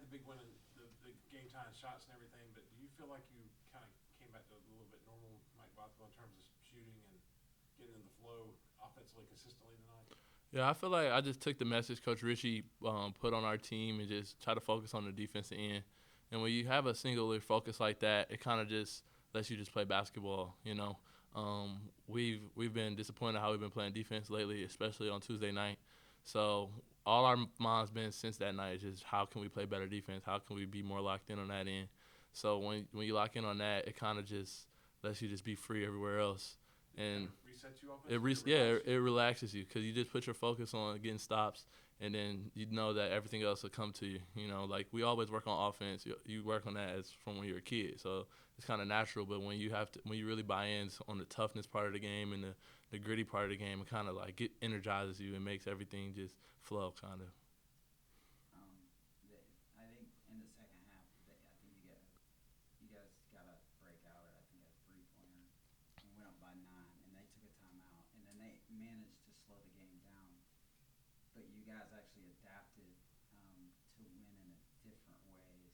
the big win in the game time shots and everything, but do you feel like you kind of came back to a little bit normal Mike Bothwell in terms of shooting and getting in the flow offensively consistently tonight? Yeah, I feel like I just took the message Coach Ritchie put on our team and just try to focus on the defensive end. And when you have a singular focus like that, it kind of just lets you just play basketball. We've been disappointed how we've been playing defense lately, especially on Tuesday night. So all our mind's been since that night is just how can we play better defense? How can we be more locked in on that end? So when you lock in on that, it kind of just lets you just be free everywhere else. And Resets you offensively. it relaxes you because you just put your focus on getting stops, and then you know that everything else will come to you. Like we always work on offense. You work on that as from when you're a kid, so it's kind of natural. But when you really buy in on the toughness part of the game and the gritty part of the game, it kind of like it energizes you and makes everything just flow, kind of. I think in the second half, I think you guys got a breakout, or I think a 3-pointer, and went up by 9, and they took a timeout, and then they managed to slow the game down. But you guys actually adapted to win in a different ways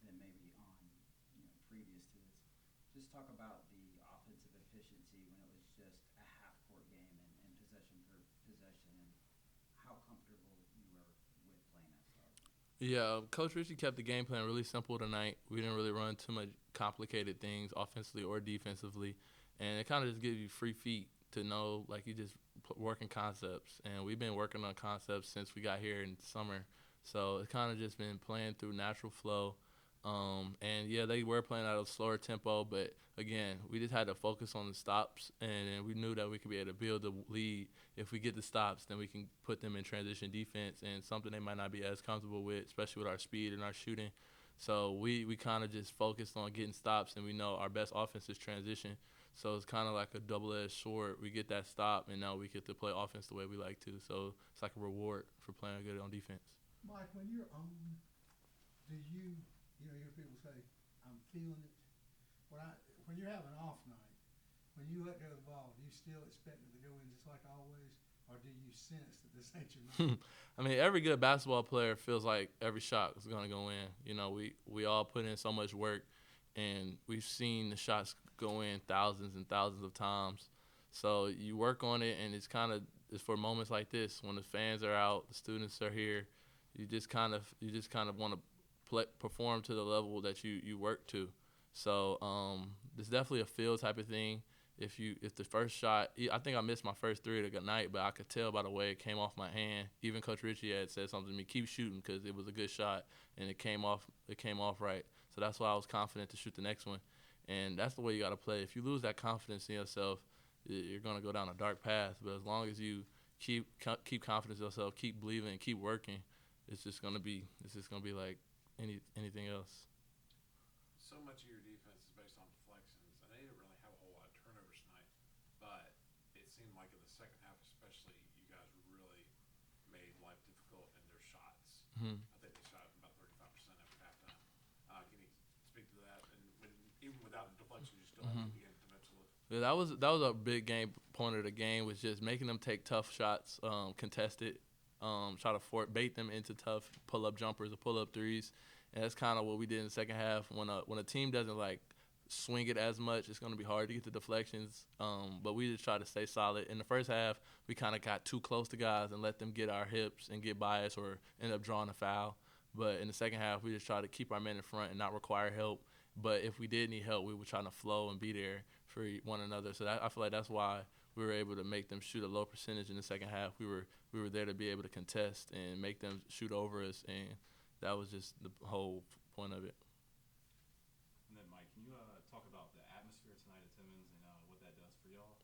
than maybe on previous to this. Just talk about the offensive efficiency when it was just a half court game and possession per possession, and how comfortable you were with playing that style. Yeah, Coach Ritchie kept the game plan really simple tonight. We didn't really run too much complicated things offensively or defensively, and it kind of just gives you free feet to know, like you just working concepts. And we've been working on concepts since we got here in summer, so it's kind of just been playing through natural flow. And yeah, they were playing at a slower tempo, but again, we just had to focus on the stops, and we knew that we could be able to build the lead. If we get the stops, then we can put them in transition defense and something they might not be as comfortable with, especially with our speed and our shooting. So we kind of just focused on getting stops, and we know our best offense is transition. So it's kind of like a double-edged sword. We get that stop, and now we get to play offense the way we like to. So it's like a reward for playing good on defense. Mike, when you're on, do you hear people say, I'm feeling it? When you're having an off night, when you let go of the ball, do you still expect it to go in just like always, or do you sense that this ain't your night? I mean, every good basketball player feels like every shot is going to go in. We all put in so much work, and we've seen the shots go in thousands and thousands of times. So you work on it, and it's for moments like this when the fans are out, the students are here. You just kind of want to perform to the level that you work to. So it's definitely a feel type of thing. If the first shot, I think I missed my first three of the night, but I could tell by the way it came off my hand. Even Coach Ritchie had said something to me, keep shooting, because it was a good shot and it came off right. So that's why I was confident to shoot the next one. And that's the way you got to play. If you lose that confidence in yourself, you're going to go down a dark path. But as long as you keep confidence in yourself, keep believing, keep working, it's just going to be like anything else. So much of your defense is based on deflections, and they didn't really have a whole lot of turnovers tonight. But it seemed like in the second half, especially, you guys really made life difficult in their shots. Mm-hmm. I think they shot about 35% after halftime. Can you speak to that? And even without the deflections, you still have to begin defensively. Yeah, that was a big game point of the game, was just making them take tough shots, contested, try to bait them into tough pull-up jumpers or pull-up threes. And that's kind of what we did in the second half. When a team doesn't like swing it as much, it's going to be hard to get the deflections. But we just try to stay solid. In the first half, we kind of got too close to guys and let them get our hips and get biased or end up drawing a foul. But in the second half, we just try to keep our men in front and not require help. But if we did need help, we were trying to flow and be there for one another. So I feel like that's why we were able to make them shoot a low percentage in the second half. We were there to be able to contest and make them shoot over us, and that was just the whole point of it. And then, Mike, can you talk about the atmosphere tonight at Timmons and what that does for y'all?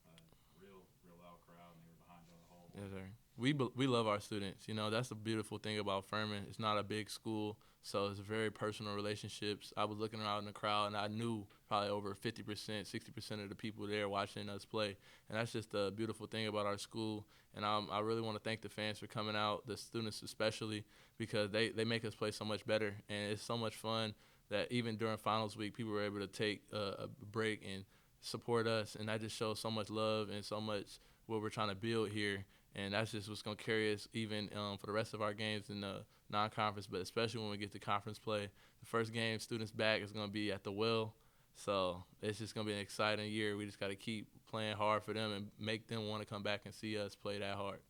Real loud crowd, and they were behind y'all the whole. Yes, sir. We love our students. That's the beautiful thing about Furman. It's not a big school, so it's very personal relationships. I was looking around in the crowd, and I knew probably over 50%, 60% of the people there watching us play. And that's just the beautiful thing about our school. And I really want to thank the fans for coming out, the students especially, because they make us play so much better. And it's so much fun that even during finals week, people were able to take a break and support us. And that just shows so much love and so much what we're trying to build here. And that's just what's going to carry us even for the rest of our games in the non-conference, but especially when we get to conference play. The first game, students back, is going to be at the Well. So it's just going to be an exciting year. We just got to keep playing hard for them and make them want to come back and see us play that hard.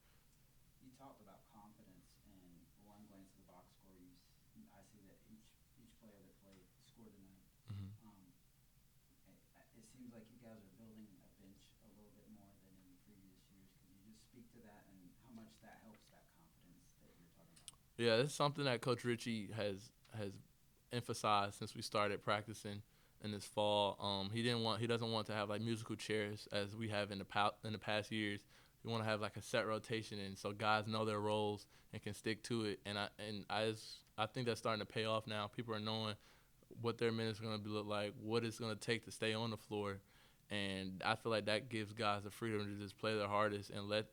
You talked about confidence, and one glance at the box score, I see that each player that played scored tonight. Mm-hmm. It seems like you guys are building a bench a little bit more than in previous years. Could you just speak to that and how much that helps that confidence that you're talking about? Yeah, it's something that Coach Ritchie has emphasized since we started practicing in this fall. He doesn't want to have like musical chairs as we have in the past years. We want to have like a set rotation, and so guys know their roles and can stick to it. And I think that's starting to pay off now. People are knowing what their minutes are going to look like, what it's going to take to stay on the floor, and I feel like that gives guys the freedom to just play their hardest and let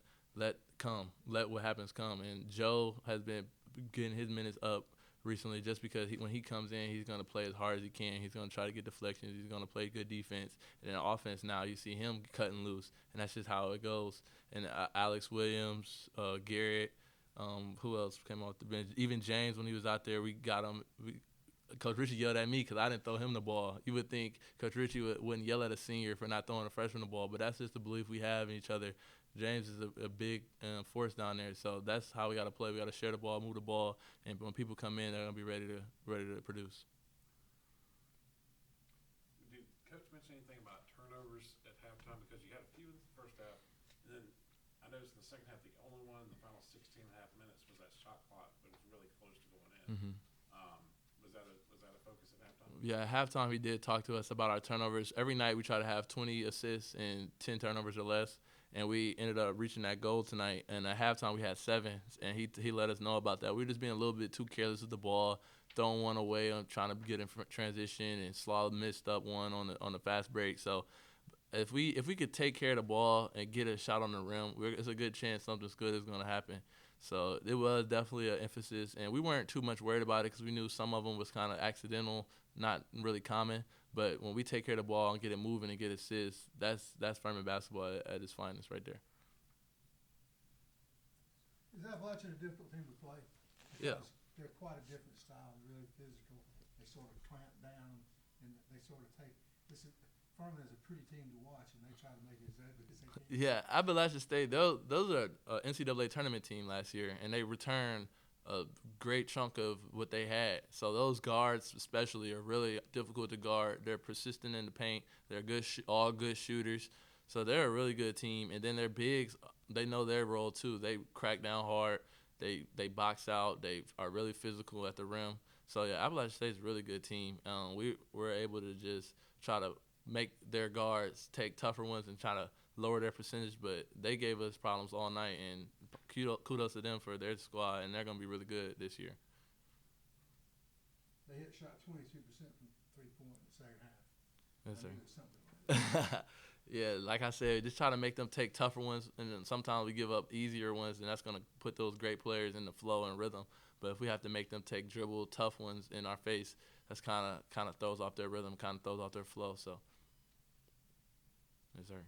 what happens come. And Joe has been getting his minutes up recently just because when he comes in, he's going to play as hard as he can. He's going to try to get deflections. He's going to play good defense. And then offense now, you see him cutting loose, and that's just how it goes. And Alex Williams, Garrett, who else came off the bench? Even James, when he was out there, we got him. Coach Ritchie yelled at me because I didn't throw him the ball. You would think Coach Ritchie wouldn't yell at a senior for not throwing a freshman the ball, but that's just the belief we have in each other. James is a big force down there, so that's how we got to play. We got to share the ball, move the ball, and when people come in, they're gonna be ready to produce. Did Coach mention anything about turnovers at halftime? Because you had a few in the first half, and then I noticed in the second half the only one in the final 16 and a half minutes was that shot clock, but it was really close to going in. Mm-hmm. Was that a focus at halftime? Yeah, at halftime he did talk to us about our turnovers. Every night we try to have 20 assists and 10 turnovers or less, and we ended up reaching that goal tonight. And at halftime we had 7, and he let us know about that. We were just being a little bit too careless with the ball, throwing one away on trying to get in transition, and Slaw missed up one on the fast break. So if we could take care of the ball and get a shot on the rim, it's a good chance something good is going to happen. So it was definitely an emphasis, and we weren't too much worried about it because we knew some of them was kind of accidental, not really common. But when we take care of the ball and get it moving and get assists, that's Furman basketball at its finest right there. Is Appalachian a difficult team to play? Yeah. They're quite a different style, really physical. They sort of clamp down, and they sort of take this. Furman is a pretty team to watch, and they try to make it as ugly as they can. Yeah, Appalachian State, those are an NCAA tournament team last year, and they returned a great chunk of what they had. So those guards especially are really difficult to guard. They're persistent in the paint. They're good, all good shooters. So they're a really good team. And then their bigs, they know their role too. They crack down hard. They box out. They are really physical at the rim. So yeah, Appalachian State's a really good team. We were able to just try to make their guards take tougher ones and try to lower their percentage, but they gave us problems all night, and kudos to them for their squad, and they're going to be really good this year. They shot 22% from three-point in the second half. Yes, sir. Something like that. Yeah, like I said, just try to make them take tougher ones, and then sometimes we give up easier ones, and that's going to put those great players in the flow and rhythm. But if we have to make them take dribble tough ones in our face, that's kind of throws off their rhythm, kind of throws off their flow. So, yes, sir.